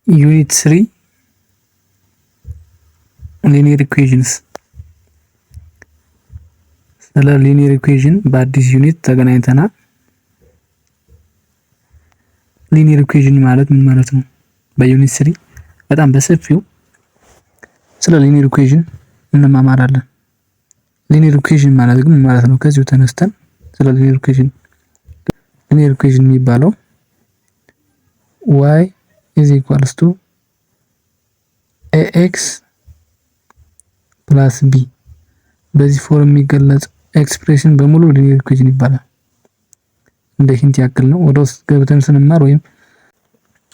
ዩኒት 3 ሊኒየር ኢኩዌሽንስ። ስለ ሊኒየር ኢኩዌሽን በአዲስ ዩኒት ተገናኝተናል። ሊኒየር ኢኩዌሽን ማለት ምን ማለት ነው? በዩኒት 3 በጣም በሰፊው ስለ ሊኒየር ኢኩዌሽን እንማማራለን። ሊኒየር ኢኩዌሽን ማለት ግን ምን ማለት ነው? ከዚሁ ተነስተን ስለ ሊኒየር ኢኩዌሽን የሚባለው y is equals to ax plus b በዚህ ፎርም የሚገለጽ ኤክስፕሬሽን በሙሉ ሊኒየር ኢኩዌሽን ይባላል። እንደ ሂንት ያክል ነው። ወደ ውስጥ ገብተን ስንማር ወይም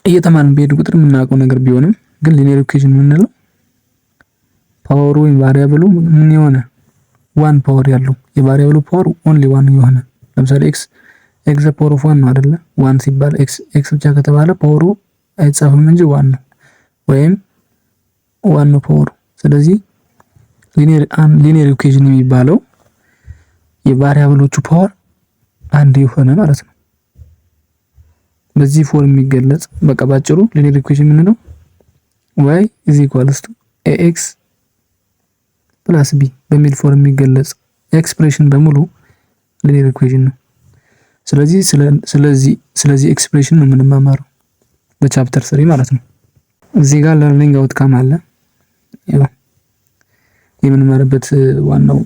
እየተማርን በሄድ ቁጥር የምናውቀው ነገር ቢሆንም ግን ሊኒየር ኢኩዌሽን የምንለው ፓወሩ ወይም ቫሪያብሉ ምን የሆነ ዋን ፓወር ያለው የቫሪያብሉ ፓወር ኦንሊ ዋን የሆነ ለምሳሌ ኤክስ ፓወር ኦፍ ዋን ነው አይደለ? ዋን ሲባል ኤክስ ብቻ ከተባለ ፓወሩ አይጻፍም እንጂ ዋን ነው ወይም ዋን ነው ፓወሩ። ስለዚህ ሊኒየር ኢኩዌሽን የሚባለው የቫሪያብሎቹ ፓወር አንድ የሆነ ማለት ነው። በዚህ ፎርም የሚገለጽ በቃ ባጭሩ ሊኒየር ኢኩዌሽን የምንለው y is equals to ax plus b በሚል ፎርም የሚገለጽ ኤክስፕሬሽን በሙሉ ሊኒየር ኢኩዌሽን ነው። ስለዚህ ኤክስፕሬሽን ነው የምንማማረው በቻፕተር 3 ማለት ነው። እዚህ ጋር ለርኒንግ አውትካም አለ። ያው የምንማርበት ዋናው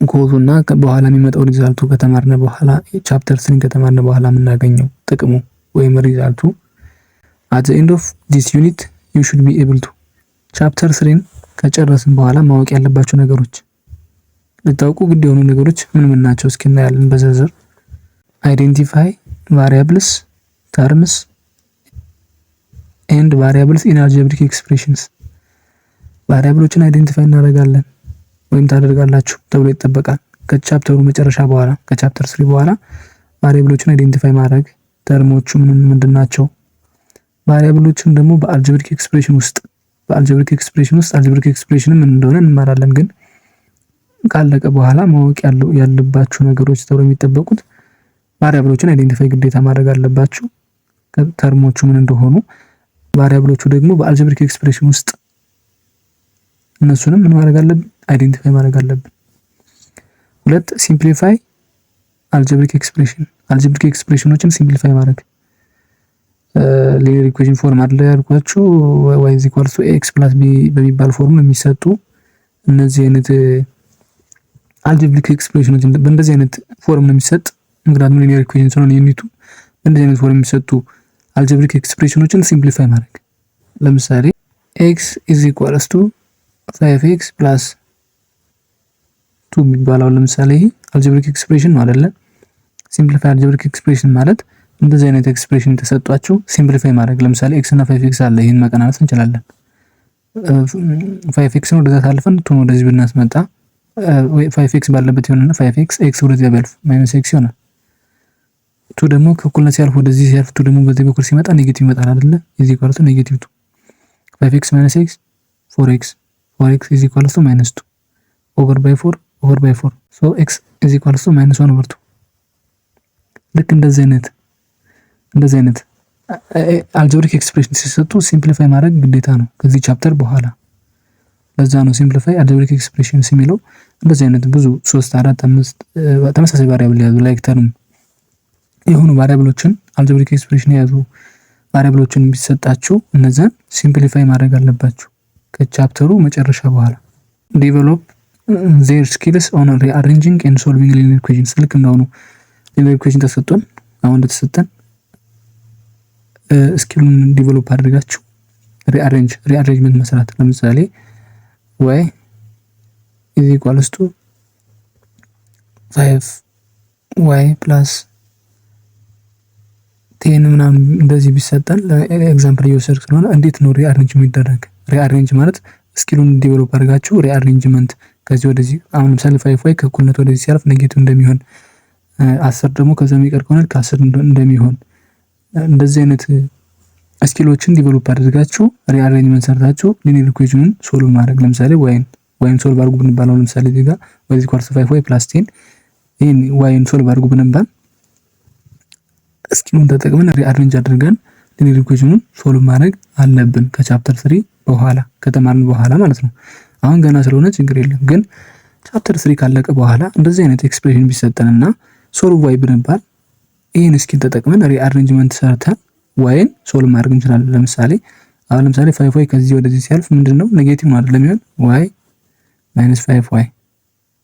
ጎዙና በኋላ የሚመጣው ሪዛልቱ ከተማርነ በኋላ ቻፕተር 3 ከተማርነ በኋላ የምናገኘው ጥቅሙ ወይም ሪዛልቱ at the end of this unit you should be able to ቻፕተር 3 ከጨረስን በኋላ ማወቅ ያለባቸው ነገሮች ልታውቁ ግድ የሆኑ ነገሮች ምን ናቸው? እስኪ እናያለን በዝርዝር። አይዴንቲፋይ ቫሪያብልስ ተርምስ ኤንድ ቫሪያብልስ ኢን አልጀብሪክ ኤክስፕሬሽንስ። ቫሪያብሎችን አይዴንቲፋይ እናደርጋለን ወይም ታደርጋላችሁ ተብሎ ይጠበቃል። ከቻፕተሩ መጨረሻ በኋላ ከቻፕተር 3 በኋላ ቫሪያብሎችን አይዴንቲፋይ ማድረግ፣ ተርሞቹ ምንድን ናቸው፣ ቫሪያብሎችን ደግሞ በአልጀብሪክ ኤክስፕሬሽን ውስጥ አልጀብሪክ ኤክስፕሬሽን ምን እንደሆነ እንማራለን። ግን ካለቀ በኋላ ማወቅ ያለባችሁ ነገሮች ተብሎ የሚጠበቁት ቫሪያብሎችን አይዴንቲፋይ ግዴታ ማድረግ አለባችሁ፣ ተርሞቹ ምን እንደሆኑ፣ ቫሪያብሎቹ ደግሞ በአልጀብሪክ ኤክስፕሬሽን ውስጥ እነሱንም ምን ማድረግ አለብን? አይዴንቲፋይ ማድረግ አለብን። ሁለት ሲምፕሊፋይ አልጀብሪክ ኤክስፕሬሽኖችን ሲምፕሊፋይ ማድረግ ሊኒየር ኢኩዌሽን ፎርም አይደለ ያልኳችሁ y is equals to ax plus b በሚባል ፎርም የሚሰጡ እነዚህ አይነት አልጀብሪክ ኤክስፕሬሽኖች በእንደዚህ አይነት ፎርም ነው የሚሰጥ። ምክንያቱም ሊኒየር ኢኩዌሽን ስለሆነ ዩኒቱ በእንደዚህ አይነት ፎርም የሚሰጡ አልጀብሪክ ኤክስፕሬሽኖችን ሲምፕሊፋይ ማድረግ። ለምሳሌ x is equals to 5x plus 2 የሚባለው ለምሳሌ ይሄ አልጀብሪክ ኤክስፕሬሽን ነው አይደለ? ሲምፕሊፋይ አልጀብሪክ ኤክስፕሬሽን ማለት እንደዚህ አይነት ኤክስፕሬሽን ተሰጧችሁ ሲምፕሊፋይ ማድረግ። ለምሳሌ x እና 5x አለ፣ ይሄን ማቀናነስ እንችላለን። 5x ነው ወደዛ ታልፈን 2 ወደዚህ ብናስመጣ 5x ባለበት ይሆንና 5x x ወደዚህ ያልፍ -x ይሆናል። 2 ደግሞ ከእኩልነት ሲያልፍ ወደዚህ ሲያልፍ 2 ደግሞ በዚህ በኩል ሲመጣ ኔጌቲቭ ይመጣል አይደለ? is equal to -2 5x - x 4x is equal to -2 over by 4 so x is equal to -1/2። ልክ እንደዚህ አይነት አልጀብሪክ ኤክስፕሬሽን ሲሰጡ ሲምፕሊፋይ ማድረግ ግዴታ ነው ከዚህ ቻፕተር በኋላ። ለዛ ነው ሲምፕሊፋይ አልጀብሪክ ኤክስፕሬሽንስ የሚለው። እንደዚህ አይነት ብዙ 3 4 5 ተመሳሳይ ቫሪያብል ያዙ ላይክ ተርም የሆኑ ቫሪያብሎችን አልጀብሪክ ኤክስፕሬሽን የያዙ ቫሪያብሎችን ቢሰጣችሁ እነዛን ሲምፕሊፋይ ማድረግ አለባችሁ ከቻፕተሩ መጨረሻ በኋላ። ዴቨሎፕ ዜር ስኪልስ ኦን ሪአሬንጂንግ ኤንድ ሶልቪንግ ሊኒየር ኢኩዌሽንስ። ልክ እንደሆኑ ሊኒየር ኢኩዌሽን ተሰጥቶን አሁን እንደተሰጠን ስኪሉን ዲቨሎፕ አድርጋችሁ ሪአሬንጅመንት መስራት። ለምሳሌ y is equals to 5y plus 10 ምናምን እንደዚህ ቢሰጠን ለኤግዛምፕል እየወሰድኩ ስለሆነ እንዴት ነው ሪአሬንጅ የሚደረግ? ሪአሬንጅ ማለት ስኪሉን ዲቨሎፕ አድርጋችሁ ሪአሬንጅመንት ከዚህ ወደዚህ። አሁን ለምሳሌ 5y ከእኩልነት ወደዚህ ሲያልፍ ኔጌቲቭ እንደሚሆን 10 ደግሞ ከዛ የሚቀር ከሆነ ከ10 እንደሚሆን እንደዚህ አይነት ስኪሎችን ዲቨሎፕ አድርጋችሁ ሪአሬንጅመንት ሰርታችሁ ሊኒየር ኢኩዌሽኑን ሶልቭ ማድረግ። ለምሳሌ ዋይን ሶልቭ አድርጉ ብንባል ለምሳሌ እዚህ ጋር y is equals to 5y plus 10 ይሄን ዋይን ሶልቭ አድርጉ ብንባል ስኪሉን ተጠቅመን ሪአሬንጅ አድርገን ሊኒየር ኢኩዌሽኑን ሶልቭ ማድረግ አለብን ከቻፕተር 3 በኋላ ከተማርን በኋላ ማለት ነው። አሁን ገና ስለሆነ ችግር የለም። ግን ቻፕተር 3 ካለቀ በኋላ እንደዚህ አይነት ኤክስፕሬሽን ቢሰጠንና ሶልቭ ዋይ ብንባል ይህን ስኪል ተጠቅመን ሪአሬንጅመንት ሰርተን ዋይን ሶልቭ ማድረግ እንችላለን። ለምሳሌ 5 ዋይ ከዚህ ወደዚህ ሲያልፍ ምንድነው ኔጌቲቭ ነው አይደለም? ይሆን ዋይ ማይነስ 5 ዋይ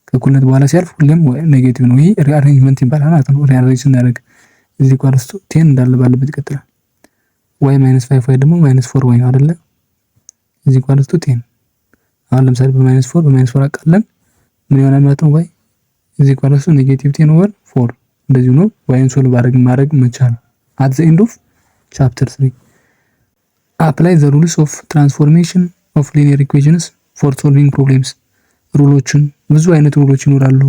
ከእኩልነት በኋላ ሲያልፍ ሁሌም ኔጌቲቭ ነው። ይሄ ሪአሬንጅመንት ይባላል ማለት ነው። ሪአሬንጅ ስናደርግ እዚህ ኳልስቱ 10 እንዳለ ባለበት ይቀጥላል። ዋይ ማይነስ 5 ዋይ ደግሞ ማይነስ 4 ዋይ ነው አይደለ? እዚህ ኳልስቱ 10። አሁን ለምሳሌ በማይነስ 4 አቃለን ምን ይሆናል ማለት ነው? ዋይ እዚህ ኳልስቱ ኔጌቲቭ 10 ኦቨር 4 እንደዚህ ነው። ዋይን ሶልቭ ማድረግ መቻል at the end of chapter 3 apply the rules of transformation of linear equations for solving problems ሩሎችን ብዙ አይነት ሩሎች ይኖራሉ።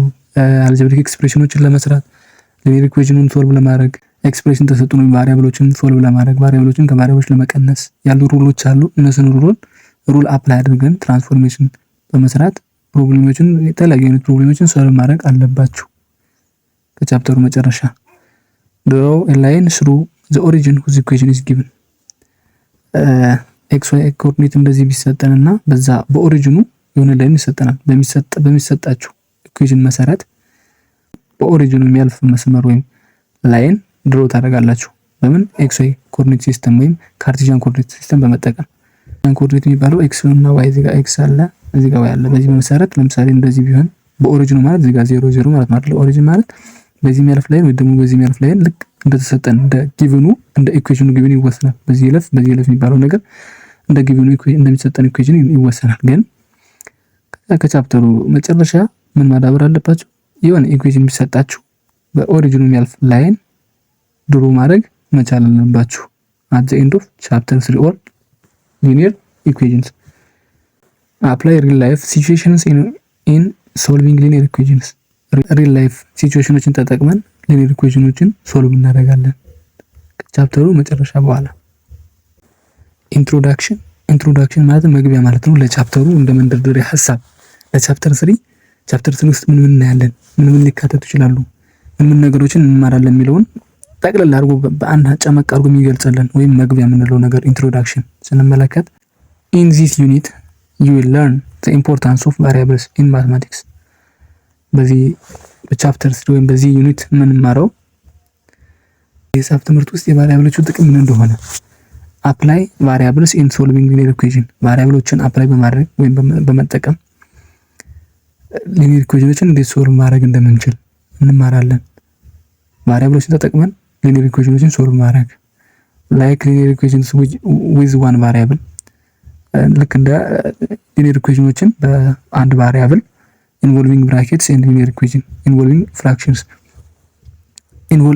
አልጀብሪክ ኤክስፕሬሽኖችን ለመስራት ሊኒየር ኢኩዌሽኑን ሶልቭ ለማድረግ ኤክስፕሬሽን ተሰጥቶ ነው ቫሪያብሎችን ሶልቭ ለማድረግ ቫሪያብሎችን ከቫሪያብሎች ለመቀነስ ያሉ ሩሎች አሉ። እነሱን ሩል አፕላይ አድርገን ትራንስፎርሜሽን በመስራት ፕሮብሌሞችን የተለያዩ አይነት ፕሮብሌሞችን ሶልቭ ማድረግ አለባችሁ። ከቻፕተሩ መጨረሻ draw a line through the origin whose equation is given xy ኮኦርዲኔት እንደዚህ ቢሰጠንና በዛ በኦሪጂኑ የሆነ ላይን ይሰጠናል። በሚሰጣችሁ ኢኩዌሽን መሰረት በኦሪጂኑ የሚያልፍ መስመር ወይም ላይን ድሮ ታደርጋላችሁ። በምን xy ኮኦርዲኔት ሲስተም ወይም ካርቴዥያን ኮኦርዲኔት ሲስተም በመጠቀም ኮኦርዲኔት የሚባለው x እና y እዚህ ጋር x አለ እዚህ ጋር y አለ። በዚህ መሰረት ለምሳሌ እንደዚህ ቢሆን በኦሪጂኑ ማለት እዚህ ጋር 0 0 ማለት ነው። ኦሪጂን ማለት በዚህ የሚያልፍ ላይን ወይ ደግሞ በዚህ የሚያልፍ ላይን ልክ እንደተሰጠን እንደ ጊቭኑ እንደ ኢኩዌሽኑ ጊቭኑ ይወሰናል። በዚህ ይለፍ የሚባለው ነገር እንደ ጊቭኑ እንደሚሰጠን ኢኩዌሽን ይወሰናል። ግን ከቻፕተሩ መጨረሻ ምን ማዳበር አለባችሁ? የሆነ ኢኩዌሽን ቢሰጣችሁ በኦሪጂኑ የሚያልፍ ላይን ድሮ ማድረግ መቻል አለባችሁ። at the end of chapter 3 or linear equations apply real life situations in solving linear equations ሪል ላይፍ ሲቹዌሽኖችን ተጠቅመን ሊኒየር ኢኩዌሽኖችን ሶልቭ እናደርጋለን ከቻፕተሩ መጨረሻ በኋላ። ኢንትሮዳክሽን ማለት መግቢያ ማለት ነው ለቻፕተሩ እንደ መንደርደሪያ ሐሳብ ለቻፕተር 3 ውስጥ ምን እናያለን፣ ምን ሊካተቱ ይችላሉ፣ ምን ነገሮችን እንማራለን የሚለውን ጠቅለል አድርጎ በአንድ ጨመቅ አድርጎ የሚገልጽልን ወይም መግቢያ የምንለው ነገር ኢንትሮዳክሽን ስንመለከት in this unit you will learn the importance of variables in mathematics በዚህ በቻፕተር 3 ወይም በዚህ ዩኒት የምንማረው የሂሳብ ትምህርት ውስጥ የቫሪያብሎቹ ጥቅም ምን እንደሆነ አፕላይ ቫሪያብልስ ኢን ሶልቪንግ ሊኒየር ኢኩዌሽን ቫሪያብሎችን አፕላይ በማድረግ ወይም በመጠቀም ሊኒየር ኢኩዌሽኖችን እንዴት ሶልቭ ማድረግ እንደምንችል እንማራለን። ቫሪያብሎችን ተጠቅመን ሊኒየር ኢኩዌሽኖችን ሶልቭ ማድረግ ላይክ ሊኒየር ኢኩዌሽንስ ዊዝ ዋን ቫሪያብል ልክ እንደ ሊኒየር ኢኩዌሽኖችን በአንድ ቫሪያብል involving brackets and linear equation involving fractions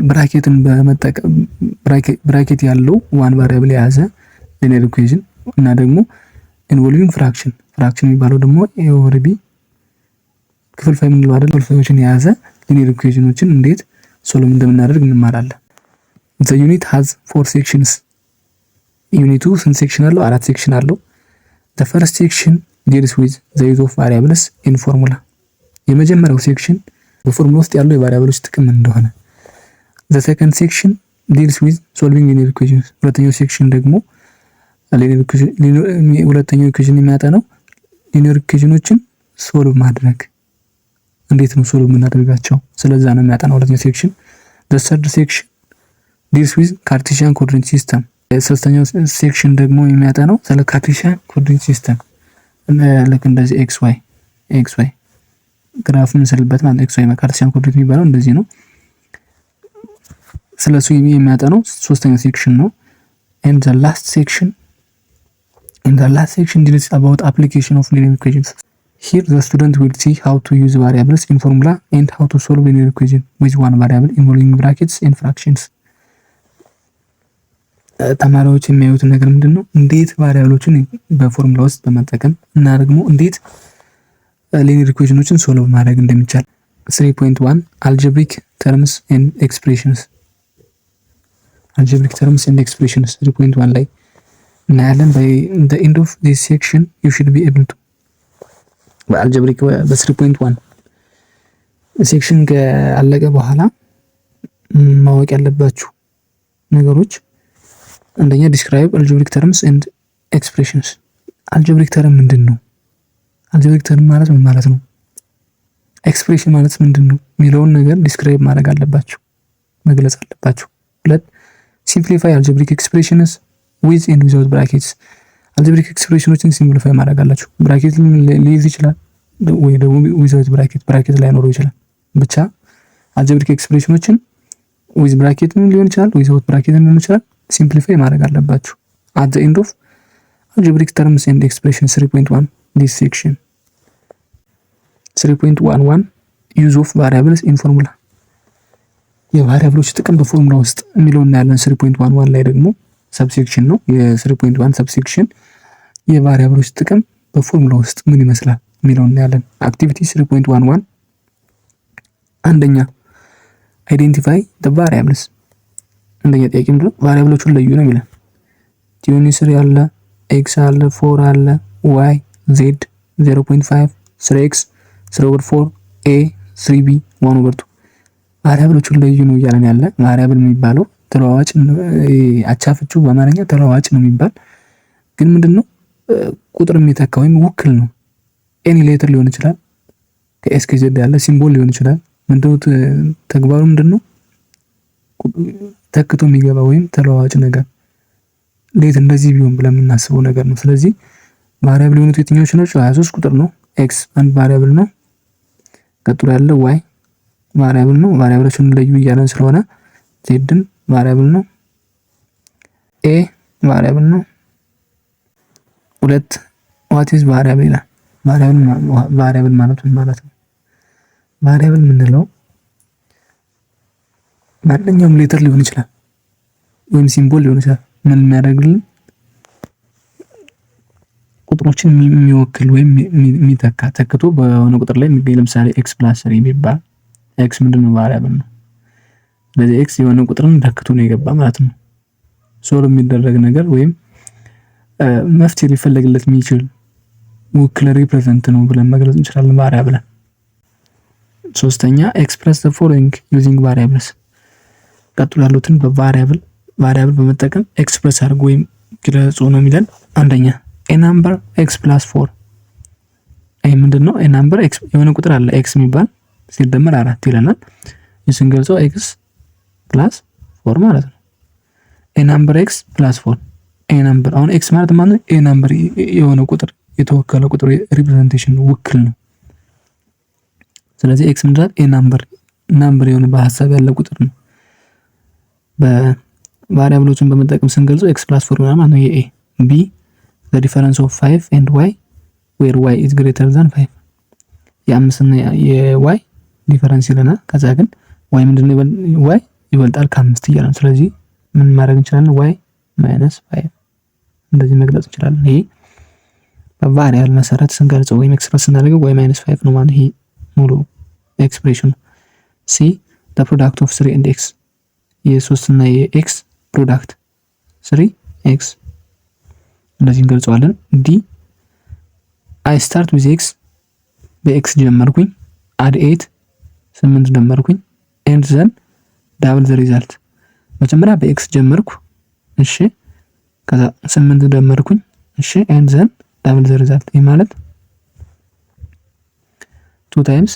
ብራኬትን በመጠቀም ብራኬት ያለው ዋን ቫሪያብል የያዘ ሊኒየር ኢኩዌሽን እና ደግሞ involving fraction የሚባለው ደግሞ a over b ክፍልፋይ የምንለው አይደል? ክፍልፋዮችን የያዘ ሊኒየር ኢኩዌሽኖችን እንዴት ሶልቭ እንደምናደርግ እንማራለን። the unit has 4 sections ዩኒቱ ስንት ሴክሽን አለው? 4 ሴክሽን አለው። the first section deals with the use of variables in formula የመጀመሪያው ሴክሽን በፎርሙላ ውስጥ ያለው የቫሪያብሎች ጥቅም እንደሆነ the second section deals with solving linear equations ሁለተኛው ሴክሽን ደግሞ ሁለተኛው ኢኩዌሽን የሚያጠናው ሊኒየር ኢኩዌሽኖችን ሶልቭ ማድረግ እንዴት ነው ሶልቭ የምናደርጋቸው ስለዛ ነው የሚያጠናው ሁለተኛው ሴክሽን the third section deals with cartesian coordinate system ሶስተኛው ሴክሽን ደግሞ የሚያጠናው ስለ cartesian coordinate system ልክ እንደዚህ xy ግራፍ እንስልበት ማለት xy ካርቴሲያን ኮኦርዲኔት የሚባለው እንደዚህ ነው። ስለሱ የሚያጠናው ሶስተኛው ሴክሽን ነው። and the last section deals about application of linear equations here the student will see how to use variables in formula and how to solve linear equation with one variable involving brackets and fractions ተማሪዎች የሚያዩት ነገር ምንድነው? እንዴት ቫሪያብሎችን በፎርሙላ ውስጥ በመጠቀም እና ደግሞ እንዴት ሊኒየር ኢኩዌሽኖችን ሶልቭ ማድረግ እንደሚቻል 3.1 algebraic terms and expressions 3.1 ላይ እናያለን። by the end of this section you should be able to በአልጀብሪክ በ3.1 ሴክሽን ካለቀ በኋላ ማወቅ ያለባችሁ ነገሮች አንደኛ ዲስክራይብ አልጀብሪክ ተርምስ ኤንድ ኤክስፕሬሽንስ። አልጀብሪክ ተርም ምንድን ነው? አልጀብሪክ ተርም ማለት ምን ማለት ነው? ኤክስፕሬሽን ማለት ምንድን ነው የሚለውን ነገር ዲስክራይብ ማድረግ አለባችሁ፣ መግለጽ አለባችሁ። ሁለት ሲምፕሊፋይ አልጀብሪክ ኤክስፕሬሽንስ ዊዝ ኤንድ ዊዛውት ብራኬትስ። አልጀብሪክ ኤክስፕሬሽኖችን ሲምፕሊፋይ ማድረግ አላችሁ። ብራኬት ሊይዝ ይችላል ወይ ደግሞ ዊዛውት ብራኬት ላይኖረው ይችላል። ብቻ አልጀብሪክ ኤክስፕሬሽኖችን ዊዝ ብራኬት ሊሆን ይችላል፣ ዊዛውት ብራኬት ሊሆን ይችላል። ሲምፕሊፋይ ማድረግ አለባችሁ። አት ዘ ኤንድ ኦፍ አልጀብሪክ ተርምስ ኤንድ ኤክስፕሬሽን 3.1 ዲስ ሴክሽን 3.11 ዩዝ ኦፍ ቫሪያብልስ ኢን ፎርሙላ። የቫሪያብሎች ጥቅም በፎርሙላ ውስጥ የሚለው እናያለን። 3.11 ላይ ደግሞ ሰብሴክሽን ነው። የ3.1 ሰብሴክሽን የቫሪያብሎች ጥቅም በፎርሙላ ውስጥ ምን ይመስላል የሚለው እናያለን። አክቲቪቲ 3.11 አንደኛ አይዴንቲፋይ ዘ ቫሪያብልስ። አንደኛ ጥያቄ ምንድነው? ቫሪያብሎቹን ለዩ ነው የሚለን። ቲዩኒስሪ አለ፣ ኤክስ አለ፣ 4 አለ፣ ዋይ፣ ዜድ 0.5፣ 3x 3/4 a 3b 1/2 ቫሪያብሎቹን ለዩ ነው እያለን ያለ። ቫሪያብል የሚባለው ተለዋዋጭ አቻፍቹ በአማርኛ ተለዋዋጭ ነው የሚባል ግን ምንድነው ቁጥር የሚተካ ወይም ውክል ነው። ኤኒ ሌተር ሊሆን ይችላል፣ ከኤስ ከዜድ ያለ ሲምቦል ሊሆን ይችላል። ምንድነው ተግባሩ? ምንድነው ተክቶ የሚገባ ወይም ተለዋዋጭ ነገር ሌት እንደዚህ ቢሆን ብለን የምናስበው ነገር ነው። ስለዚህ ቫሪያብል የሆኑት የትኞቹ ናቸው? 23 ቁጥር ነው። ኤክስ አንድ ቫሪያብል ነው። ቀጥሎ ያለው ዋይ ቫሪያብል ነው። ቫሪያብሎቹን ለዩ እያለን ስለሆነ ዜድም ቫሪያብል ነው። ኤ ቫሪያብል ነው። ሁለት ዋት ኢዝ ቫሪያብል ይላል። ቫሪያብል ማለት ምን ማለት ነው? ቫሪያብል የምንለው ማንኛውም ሌተር ሊሆን ይችላል ወይም ሲምቦል ሊሆን ይችላል። ምን የሚያደርግልን ቁጥሮችን የሚወክል ወይም የሚተካ ተክቶ በሆነ ቁጥር ላይ የሚገኝ ለምሳሌ ኤክስ ፕላስ 3 ቢባል ኤክስ ምንድነው? ቫሪያብል ነው። ስለዚህ ኤክስ የሆነ ቁጥርን ተክቶ ነው የገባ ማለት ነው። ሶል የሚደረግ ነገር ወይም መፍትሄ ሊፈለግለት የሚችል ውክል ሪፕሬዘንት ነው ብለን መግለጽ እንችላለን ቫሪያብልን። ሶስተኛ ኤክስፕረስ ዘ ፎሎዊንግ ዩዚንግ ቫሪያብልስ። ቀጥሎ ያሉትን በቫሪያብል በመጠቀም ኤክስፕረስ አድርጎ ወይም ግለጹ ነው የሚለን። አንደኛ ኤ ናምበር ኤክስ ፕላስ 4። ይሄ ምንድነው? ኤ ናምበር ኤክስ የሆነ ቁጥር አለ ኤክስ የሚባል ሲደመር 4 ይለናል። ይህን ገልጸው ኤክስ ፕላስ 4 ማለት ነው። ኤ ናምበር ኤክስ ፕላስ 4 ኤ ናምበር። አሁን ኤክስ ማለት ማለት ኤ ናምበር የሆነ ቁጥር የተወከለ ቁጥር ሪፕሬዘንቴሽን ውክል ነው። ስለዚህ ኤክስ ምንድነው? ኤ ናምበር የሆነ በሐሳብ ያለ ቁጥር ነው። በቫሪያብሎችን በመጠቀም ስንገልጸው ኤክስ ፕላስ 4 ማለት ነው። የኤ ቢ the difference of 5 and y where y is greater than 5 የ5 እና የ5 ዲፈረንስ ይለናል። ከዛ ግን y ምንድነው? y ይበልጣል ከ5 እያለን ስለዚህ ምን ማድረግ እንችላለን? y -5 እንደዚህ መግለጽ እንችላለን። ይሄ በቫሪያብል መሰረት ስንገልጸው ወይም ኤክስፕረስ ስናደርገው y -5 ነው ማለት ይሄ ሙሉ ኤክስፕሬሽኑ። c the product of 3 and x የ3 እና የx ፕሮዳክት 3x እንደዚህ እንገልጸዋለን። ዲ አይ ስታርት ዊዝ ኤክስ በኤክስ ጀመርኩኝ፣ አድ 8 ደመርኩኝ፣ ኤንድ ዘን ዳብል ዘ ሪዛልት። መጀመሪያ በኤክስ ጀመርኩ፣ እሺ፣ ከዛ 8 ደመርኩኝ፣ እሺ፣ ኤንድ ዘን ዳብል ዘ ሪዛልት። ይሄ ማለት 2 ታይምስ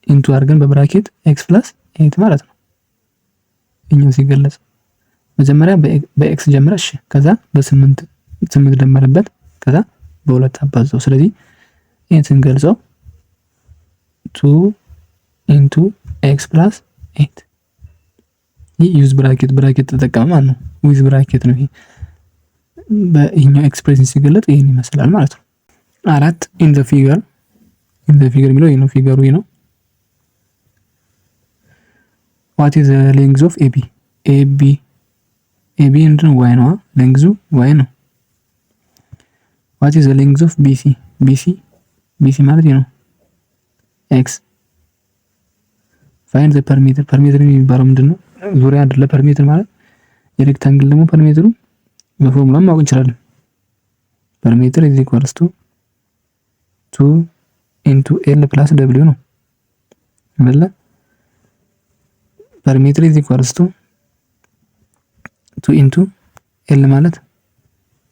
ኢንቱ አድርገን በብራኬት ኤክስ ፕላስ 8 ማለት ነው። እኛው ሲገለጽ መጀመሪያ በኤክስ ጀመረ፣ እሺ፣ ከዛ በ8 ደመረበት፣ ከዛ በ2 አባዛው። ስለዚህ ይሄን ስንገልጸው 2 ኢንቱ ኤክስ ፕላስ 8 ይህ ዩዝ ብራኬት ተጠቀመ ማለት ነው። ዊዝ ብራኬት ነው። ይሄ በይሄኛው ኤክስፕሬሽን ሲገለጥ ይሄን ይመስላል ማለት ነው። 4 ኢን ዘ ፊገር የሚለው ይሄ ነው። ፊገሩ ይሄ ነው። ዋት ኢዝ ዘ ሌንግዝ ኦፍ ኤቢ? ኤቢ ምንድነው? ዋይ ነው። ሌንግዙ ዋይ ነው። ዋት ኢዝ ዘ ሌንግዝ ኦፍ ቢሲ ማለት ይሄ ነው ኤክስ። ፋይንድ ዘ ፐሪሜትር የሚባለው ምንድነው? ዙሪያ አይደለ? ፐሪሜትር ማለት የሬክታንግል ደግሞ ፐሪሜትሩ በፎርሙላ ማወቅ እንችላለን። ፐሪሜትር ኢዝ ኢኳልስ ቱ 2 ኢንቱ ኤል ፕላስ ደብሊው ነው አይደለ? ፐሪሜትር ኢዝ ኢኳልስ ቱ 2 ኢንቱ ኤል ማለት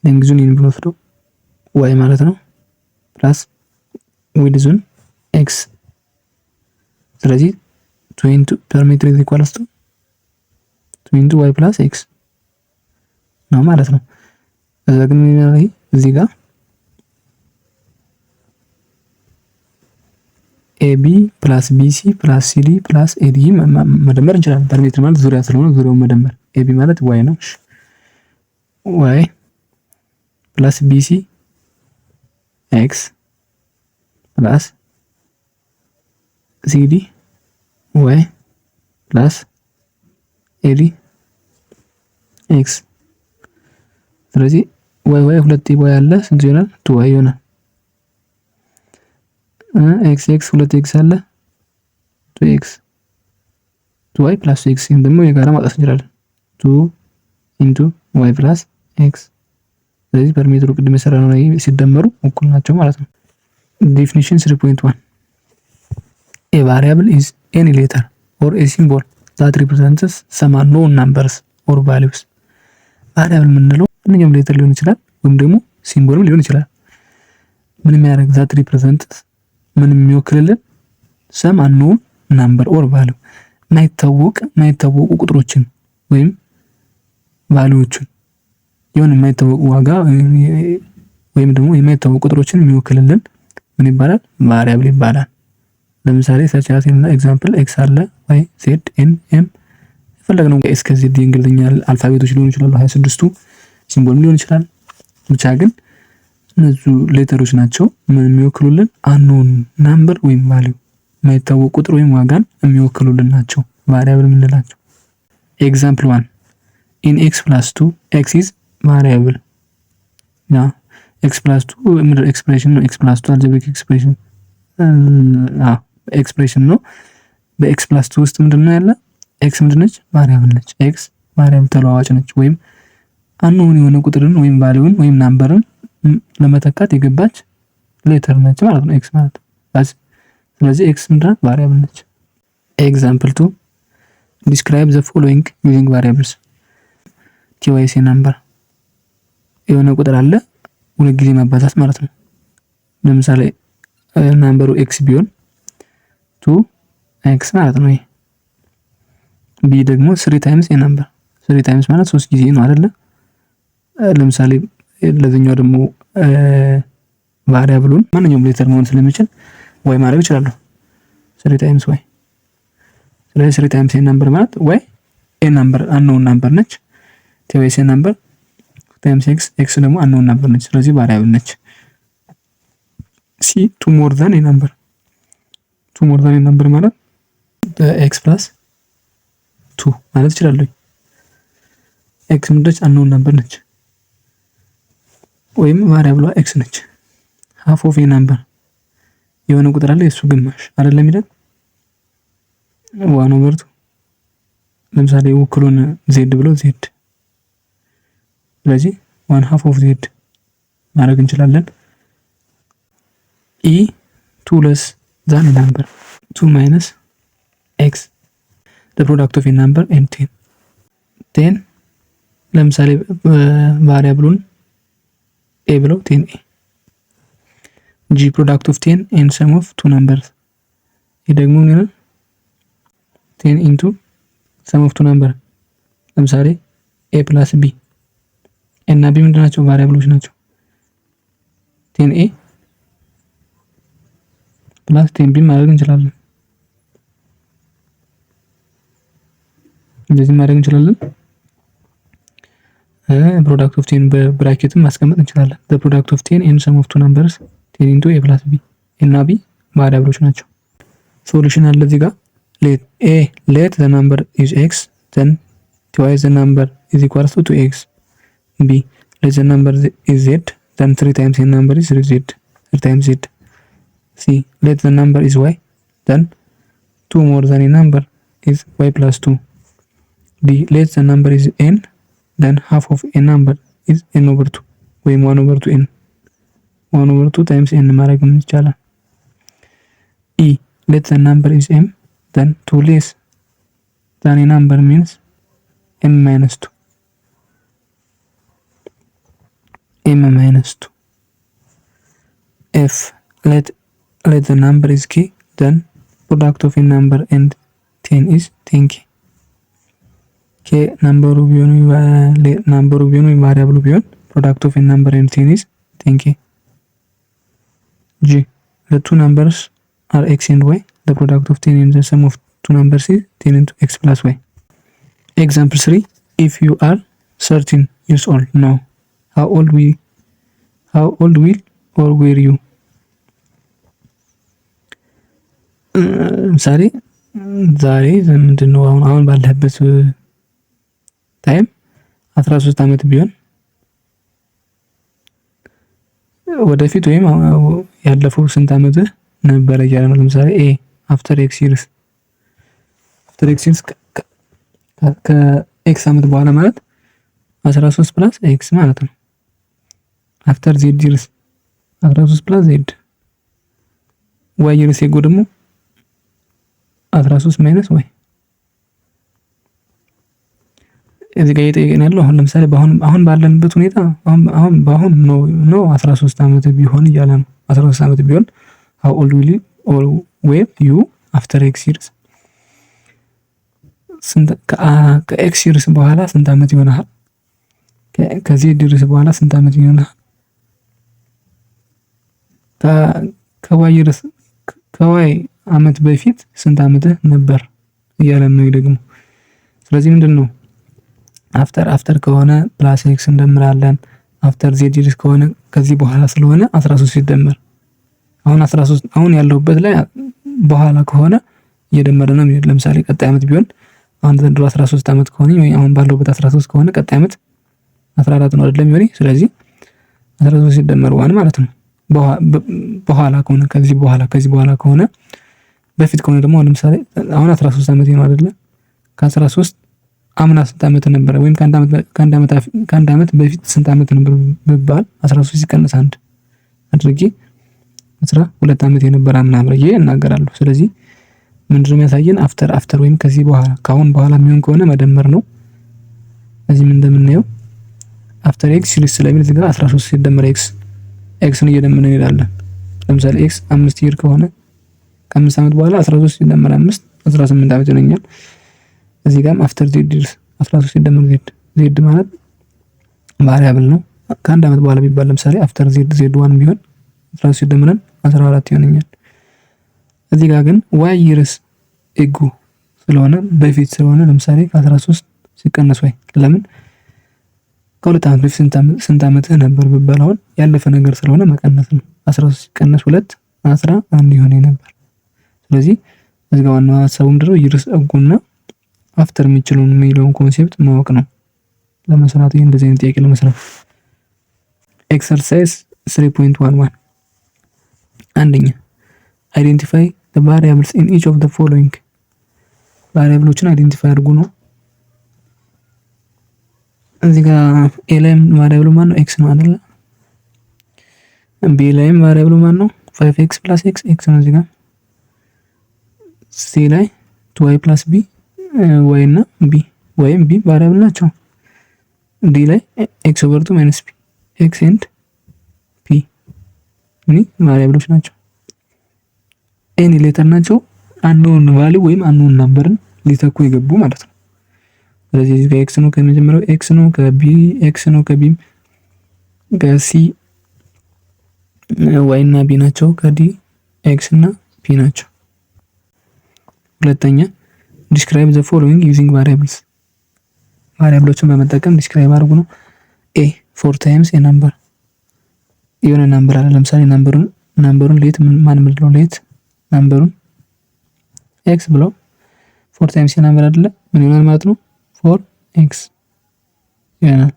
ሌንግዙን ይህን ብንወስደው ዋይ ማለት ነው ፕላስ ዊድዙን ኤክስ። ስለዚህ 2 ፐርሜትር ኢዝ ኢኳልስ ቱ 2 ዋይ ፕላስ ኤክስ ነው ማለት ነው። እዛ ግን እዚህ ጋር ኤቢ ፕላስ ቢሲ ፕላስ ሲዲ ፕላስ ኤዲ መደመር እንችላለን። ፐርሜትር ማለት ዙሪያ ስለሆነ ዙሪያውን መደመር። ኤቢ ማለት ዋይ ነው። ዋይ ፕላስ ቢሲ ኤክስ ፕላስ ሲዲ ዋይ ፕላስ ኤዲ ኤክስ። ስለዚህ ዋይ ሁለት ዋይ አለ ስንት ይሆናል? 2 ዋይ ይሆናል። ኤክስ ሁለት ኤክስ አለ 2 ኤክስ 2 ዋይ ፕላስ ኤክስ ደግሞ የጋራ ማውጣት እንችላለን 2 ኢንቱ ዋይ ፕላስ ኤክስ። ስለዚህ ፐርሜትሩ ቅድም የሰራነው ላይ ሲደመሩ እኩል ናቸው ማለት ነው። ዴፊኒሽን 3.1 ኤ ቫሪያብል ኢዝ ኤኒ ሌተር ኦር ኤ ሲምቦል ዛት ሪፕሬዘንትስ ሰም አንኖን ናምበርስ ኦር ቫልዩስ። ቫሪያብል የምንለው ማንኛውም ሌተር ሊሆን ይችላል ወይም ደግሞ ሲምቦልም ሊሆን ይችላል። ምን የሚያደርግ ዛት ሪፕሬዘንትስ ምን የሚወክልልን ሰም አንኖን ናምበር ኦር ቫልዩ የማይታወቁ ቁጥሮችን ወይም ቫልዩዎችን የሆነ የማይታወቁ ዋጋ ወይም ደግሞ የማይታወቁ ቁጥሮችን የሚወክልልን ምን ይባላል? ቫሪያብል ይባላል። ለምሳሌ ሰች አስ እና ኤግዛምፕል ኤክስ አለ ዋይ ዜድ ኤን ኤም የፈለግነው እስከ ዜድ የእንግሊዝኛ አልፋቤቶች ሊሆኑ ይችላሉ 26ቱ ሲምቦልም ሊሆን ይችላል። ብቻ ግን እነዚህ ሌተሮች ናቸው ምን የሚወክሉልን አንኖን ናምበር ወይም ቫልዩ የማይታወቅ ቁጥር ወይም ዋጋን የሚወክሉልን ናቸው ቫሪያብል የምንላቸው። ኤግዛምፕል 1 ኢን ኤክስ ፕላስ 2 ኤክስ ኢዝ ቫሪያብል። ያ ኤክስ ፕላስ 2 ምድር ኤክስፕሬሽን ነው። ኤክስ ፕላስ 2 አልጀብሪክ ኤክስፕሬሽን ኤክስፕሬሽን ነው። በኤክስ ፕላስ 2 ውስጥ ምንድነው ያለ? ኤክስ ምንድነች? ቫሪያብል ነች። ኤክስ ቫሪያብል ተለዋዋጭ ነች ወይም አንኖን የሆነ ቁጥርን ወይም ቫልዩን ወይም ናምበርን ለመተካት የገባች ሌተር ነች ማለት ነው ኤክስ ማለት። ስለዚህ ኤክስ ምንድነው? ቫሪያብል ነች። ኤግዛምፕል 2 ዲስክራይብ ዘ ፎሎዊንግ ዩዚንግ ቫሪያብልስ ቲዋይስ ናምበር። የሆነ ቁጥር አለ ሁለት ጊዜ ማባዛት ማለት ነው። ለምሳሌ ናምበሩ ኤክስ ቢሆን 2 ኤክስ ማለት ነው። ቢ ደግሞ 3 ታይምስ ኤ ናምበር 3 ታይምስ ማለት 3 ጊዜ ነው አይደለ? ለምሳሌ ለዚህኛው ደግሞ ቫሪያብሉን ማንኛውም ሌተር መሆን ስለሚችል ዋይ ማድረግ ይችላል 3 ታይምስ ዋይ። ስለዚህ 3 ታይምስ ኤ ናምበር ማለት ዋይ ኤ ናምበር አንኖን ናምበር ነች። ቲዋይስ ኤ ናምበር ታይምስ ኤክስ ኤክስ ደግሞ አንኖን ናምበር ነች። ስለዚህ ቫሪያብል ነች። ሲ 2 ሞር ዛን ኤ ናምበር 2 ሞር ዛን ኤ ናምበር ማለት ኤክስ ፕላስ 2 ማለት ይችላል። ኤክስ ምንድነች? አንኖን ናምበር ነች ወይም ቫሪያብሏ ኤክስ ነች። ሃፍ ኦፍ ኤ ናምበር የሆነ ቁጥር አለ የሱ ግማሽ አይደለም ይላል 1/2። ለምሳሌ ወክሎን ዜድ ብሎ ዜድ፣ ስለዚህ 1/2 ኦፍ ዜድ ማድረግ እንችላለን። ኢ 2 less than a number 2 minus x the product of a number and 10 ለምሳሌ ቫሪያብሉን a ብለው 10a g product of 10 and sum of two numbers ይህ ደግሞ ምን ነው 10 into sum of two number ለምሳሌ a plus b እና b ምንድን ናቸው? ቫሪያብሎች ናቸው። 10a plus 10b ማድረግ እንችላለን። እንደዚህ ማድረግ እንችላለን። product of 10 በብራኬትም ማስቀመጥ እንችላለን። the product of 10 and sum of two numbers 10 into a plus b እና b ቫሪያብሎች ናቸው። ሶሉሽን አለ እዚህ ጋር let the number is x then twice the number is equals to 2x. b let the number is z then 3 times a number is 3z 3 times z. c let the number is y then 2 more than a number is y plus 2. d let the number is n then half of a number is n over 2 ወይም 1 over 2 n 1 over 2 times n ማድረግ እንችላለን። e let the number is m then 2 less than a number means m minus 2 m minus 2. F, let the number is k, then product of a number and 10 is 10k. k number ቢሆን ወይም ቫሪያብሉ ቢሆን product of a number and 10 is 10k. G, the two numbers are x and y. The product of 10 and the sum of two numbers is 10 into x plus y. Example 3, if you are 13 years old now, how old will or were you? ዛሬ ምንድን ነው አሁን ባለህበት ታይም 13 ዓመት ቢሆን ወደፊት ወይም ያለፈው ስንት ዓመት ነበረ እያለ ነው። ለምሳሌ ኤ አፍተር ኤክስ ይርስ ከኤክስ ዓመት በኋላ ማለት 13 ፕላስ ኤክስ ማለት ነው። አፍተር ዜድ ይርስ 13 ፕላስ ዜድ፣ ዋይ ይርስ የጎ ደግሞ 13 ማይነስ ዋይ። እዚህ ጋር እየጠየቀን ያለው አሁን ለምሳሌ አሁን ባለንበት ሁኔታ አሁን ነው 13 ዓመት ቢሆን እያለ ነው። 13 ዓመት ቢሆን how old will you or were you after x years? ከኤክስ ይርስ በኋላ ስንት ዓመት ይሆናል? ከዜድ ይርስ በኋላ ስንት ዓመት ይሆናል? ከዋይ ዓመት በፊት ስንት ዓመት ነበር እያለን ነው ደግሞ። ስለዚህ ምንድነው አፍተር ከሆነ ፕላስ ኤክስ እንደምራለን። አፍተር ዜድ ይርስ ከሆነ ከዚህ በኋላ ስለሆነ 13 ሲደመር አሁን ያለውበት ላይ በኋላ ከሆነ እየደመረ ነው የሚሄድ። ለምሳሌ ቀጣይ ዓመት ቢሆን አሁን ዘንድሮ 13 ዓመት ከሆነ ወይ አሁን ባለውበት 13 ከሆነ ቀጣይ ዓመት 14 ነው አይደለም ይሆን? ስለዚህ 13 ሲደመር 1 ማለት ነው። በኋላ ከሆነ ከዚህ በኋላ ከሆነ በፊት ከሆነ ደግሞ ለምሳሌ አሁን 13 ዓመት ነው አይደለ? ከ13 አምና ስንት ዓመት ነበር? ወይም ከአንድ ዓመት በፊት ስንት ዓመት ነበር ቢባል 13 ሲቀነስ 1 አድርጌ 12 ዓመት የነበረ አምና ብዬ እናገራለሁ። ስለዚህ ምንድነው የሚያሳየን? አፍተር ወይም ከዚህ በኋላ ከአሁን በኋላ የሚሆን ከሆነ መደመር ነው። እዚህም እንደምናየው አፍተር ኤክስ ሲልስ ስለሚል እዚህ ጋር 13 ሲደመር ኤክስን እየደመርን እንሄዳለን። ለምሳሌ ኤክስ 5 ይር ከሆነ ከ5 ዓመት በኋላ 13 ሲደመር 5 18 ዓመት ይሆነኛል። እዚህ ጋርም አፍተር ዜድ 13 ሲደመር ዜድ ማለት ቫሪያብል ነው። ከአንድ ዓመት በኋላ ቢባል ለምሳሌ አፍተር ዜድ 1 ቢሆን 13 ሲደመር 14 ይሆነኛል። እዚህ ጋር ግን ዋይ ይርስ ኤጉ ስለሆነ በፊት ስለሆነ ለምሳሌ ከ13 ሲቀነስ ዋይ ለምን ከሁለት ዓመት በፊት ስንት ዓመት ነበር ቢባል አሁን ያለፈ ነገር ስለሆነ መቀነስ ነው። 13 ሲቀነስ 2 11 ይሆነ ነበር። ስለዚህ እዚህ ጋር ዋናው ሐሳቡ ምንድነው? ይርስ ኤጉና አፍተር የሚለውን ኮንሴፕት ማወቅ ነው ለመስራት እንደዚህ አይነት ጥያቄ ለመስራት። ኤክሰርሳይዝ 3.11 አንደኛ አይዴንቲፋይ the variables in each of the following ቫሪያብሎችን አይዴንቲፋይ አድርጉ ነው። እዚህ ጋር ኤ ላይም ቫሪያብሉ ማን ነው? ኤክስ ነው አይደል? ቢ ላይም ቫሪያብሉ ማን ነው? 5x + x ኤክስ ነው። እዚህ ጋር ሲ ላይ 2y + b y እና b ወይም b ቫሪያብል ናቸው። ዲ ላይ x ኦቨር 2 - b x and p ቫሪያብሎች ናቸው። ኤኒ ሌተር ናቸው። አንኖን ቫልዩ ወይም አንኖን ነምበርን ሊተኩ ይገቡ ማለት ነው። ስለዚህ እዚህ ጋር ኤክስ ነው ከመጀመሪያው ኤክስ ነው፣ ከቢ ኤክስ ነው፣ ከቢም ከሲ ዋይ እና ቢ ናቸው፣ ከዲ ኤክስ እና ፒ ናቸው። ሁለተኛ ዲስክራይብ ዘ ፎሎዊንግ ዩዚንግ ቫሪያብልስ ቫሪያብሎችን በመጠቀም ዲስክራይብ አድርጉ ነው። ኤ 4 ታይምስ ኤ ነምበር የሆነ ነምበር አለ። ለምሳሌ ነምበሩን ሌት ማን ምንድነው ሌት ነምበሩን ኤክስ ብለው 4 ታይምስ ኤ ነምበር አይደለ ምን ይሆናል ማለት ነው 4x ይሆናል።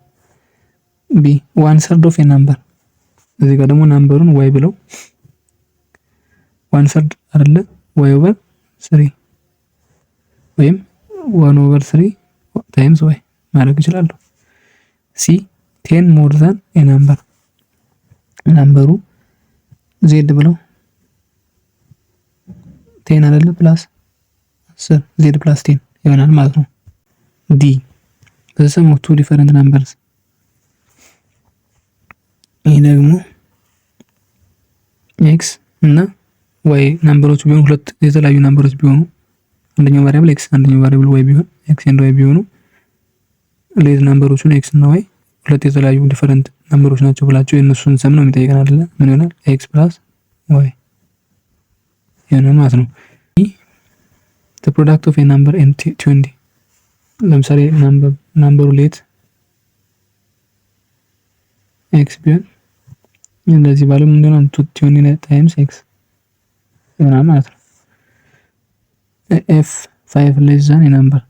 ቢ 1/3 ኦፍ ኤ ነምበር እዚህ ጋር ደግሞ ነምበሩን y ብለው 1/3 አይደለ y ኦቨር 3 ወይም 1/3 ታይምስ y ማድረግ ይችላል። ሲ 10 ሞር ዛን ኤ ነምበር ነምበሩ z ብለው 10 አይደለ ፕላስ 10 z + 10 ይሆናል ማለት ነው። ዲ the sum of two different numbers ይህ ደግሞ ኤክስ እና ዋይ ናምበሮች ቢሆኑ ሁለት የተለያዩ ናምበሮች ቢሆኑ አንደኛው ቫሪያብል ኤክስ አንደኛው ቫሪያብል ዋይ ቢሆን ኤክስ ኤንድ ዋይ ቢሆኑ ሌት ናምበሮቹን ኤክስ እና ዋይ ሁለት የተለያዩ ዲፈረንት ናምበሮች ናቸው ብላቸው የእነሱን ሰም ነው የሚጠይቀን አይደለ? ምን ይሆናል? ኤክስ ፕላስ ዋይ ይሆናል ማለት ነው። the product of a number and 20 ለምሳሌ ናምበሩ ሌት ኤክስ ቢሆን እንደዚህ ባለው ምንድነው 20 ታይምስ ኤክስ ይሆናል ማለት ነው። ኤፍ 5 ሌስ ዛን የናምበር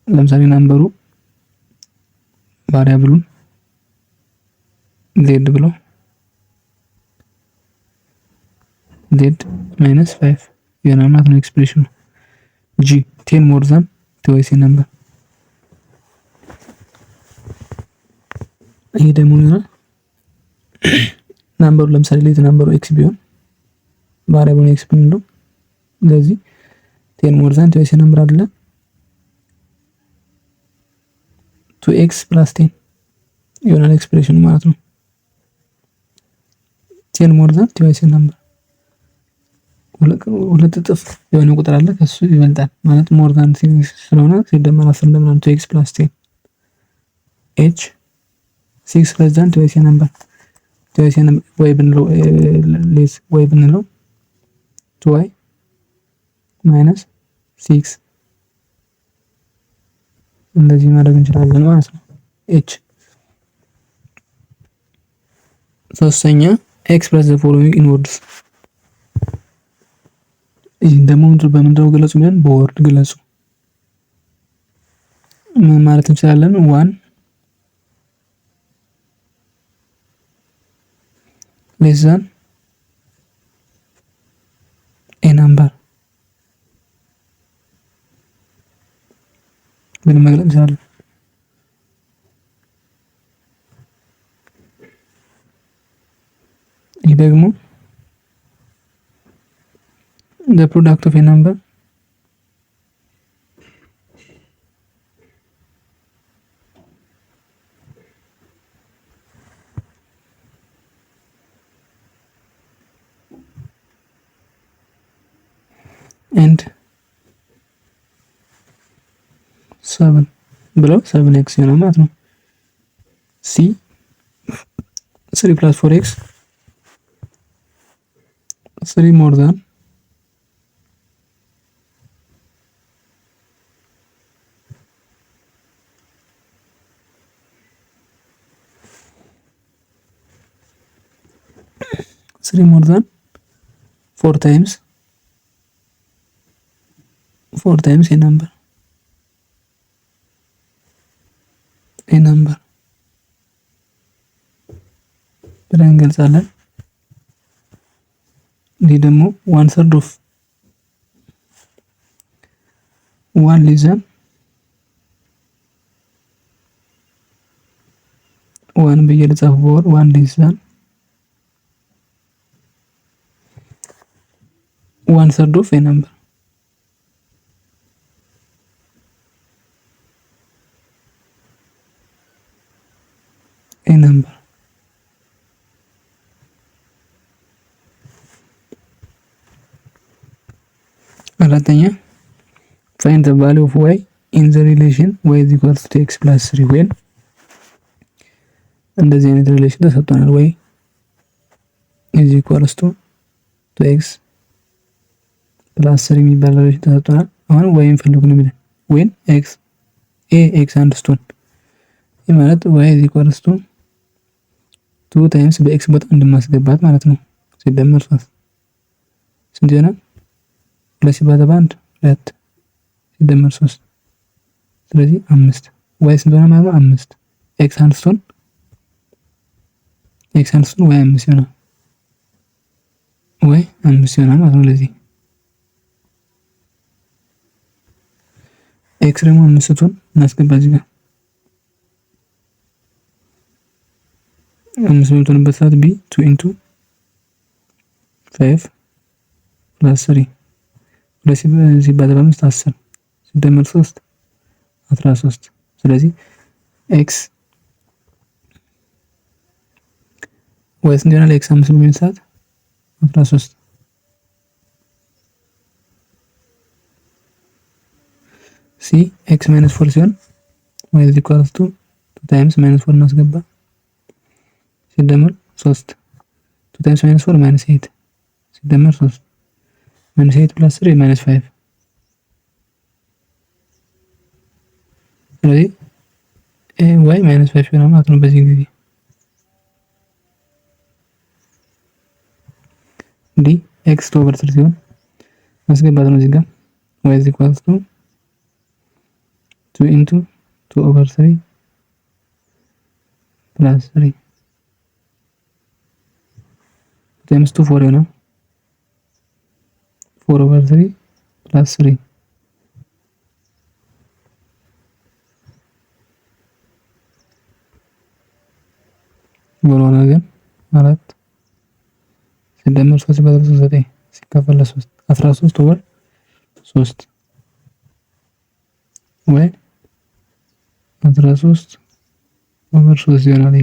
ለምሳሌ ናምበሩ ቫሪያብሉን ዜድ ብለው ዜድ ማይነስ 5 ይሆናል ማለት ነው ኤክስፕሬሽኑ። ጂ 10 ሞር ዛን ትዋይስ ነምበር ይሄ ደግሞ ይሆናል ናምበሩ ለምሳሌ ሌት ናምበሩ ኤክስ ቢሆን ቫሪያብሉን ኤክስ ብንለው ስለዚህ 10 ሞር ዛን ትዋይስ ነምበር አይደለ 2x + 10 ይሆናል ኤክስፕሬሽኑ ማለት ነው። 10 ሞር ዛን ትዋይስ ነምበር ሁለት እጥፍ የሆነ ቁጥር አለ ከሱ ይበልጣል ማለት ሞር ዛን ስለሆነ ሲደመር 10 እንደምን 2x + 10 h 6 ሌስ ዛን ትዋይስ ነምበር ወይ ብንለው ሌስ ወይ ብንለው 2y ማይነስ 6 እንደዚህ ማድረግ እንችላለን ማለት ነው። h ሶስተኛ express the following in words ይህን ደግሞ በምንድነው ገለጹ ብለን በወርድ ገለጹ። ምን ማለት እንችላለን? 1 less than a number ብለን መግለጽ እንችላለን። ይህ ደግሞ the product of a number and 7 ብለው 7x ይሆናል ማለት ነው። c 3 + 4x 3 more than 4 times a number ብለን እንገልጻለን። ይህ ደግሞ 1/3 of 1 less than 1 ብዬ ልጻፍ በወር 1 less than 1/3 of a number አራተኛ find the value of y in the relation y is equal to x plus 3 when እንደዚህ አይነት ሪሌሽን ተሰጥቶናል። y is equal to x plus 3 የሚባል ሪሌሽን ተሰጥቶናል። አሁን y እንፈልጉ ነው የሚለን when x አንድ ስትሆን ይህ ማለት y is equal to 2 times በx ቦታ እንደማስገባት ማለት ነው። ሲደመር 3 ስንት ይሆናል? 2 ሲባዛ በ1 2 ሲደመር 3 ስለዚህ 5 y ስንት ሆነ ማለት ነው? 5 x አንድ ስትሆን y 5 ይሆናል y 5 ይሆናል ማለት ነው። ለዚህ x ደግሞ 5 ስትሆን እናስገባ እዚህ ጋር 5 በምትሆንበት ሰዓት b 2 * 5 + 3 2 ሲባዛ በ5 10 ሲደመር 3 13 ስለዚህ x ዋይ ስንት ይሆናል? ኤክስ 5 በሚሆን ሰዓት 13 ሲ ኤክስ ማይነስ 4 ሲሆን ዋይ ኢዝ ኢኳልስ ቱ 2 ታይምስ ማይነስ 4 እናስገባ ሲደመር 3 2 ታይምስ ማይነስ 4 ማይነስ 8 ሲደመር 3 ማይነስ 8 ፕላስ 3 ማይነስ 5 ስለዚህ ዋይ ማይነስ 5 ይሆናል ማለት ነው። በዚህ ጊዜ ዲ ኤክስ 2 ኦቨር 3 ሲሆን ማስገባት ነው። እዚህ ጋር ዋይ ኢዝ ኢኳልስ ቱ 2 ኢንቱ 2 ኦቨር 3 ፕላስ 3 ታይምስ 2 4 ይሆናል 4 ኦቨር 3 ፕላስ 3 በሆነ ግን 4 ሲደመር 3 ሲባዛ 9 ሲካፈል ለ3 13 ኦቨር 3 ወይ 13 ኦቨር 3 ይሆናል።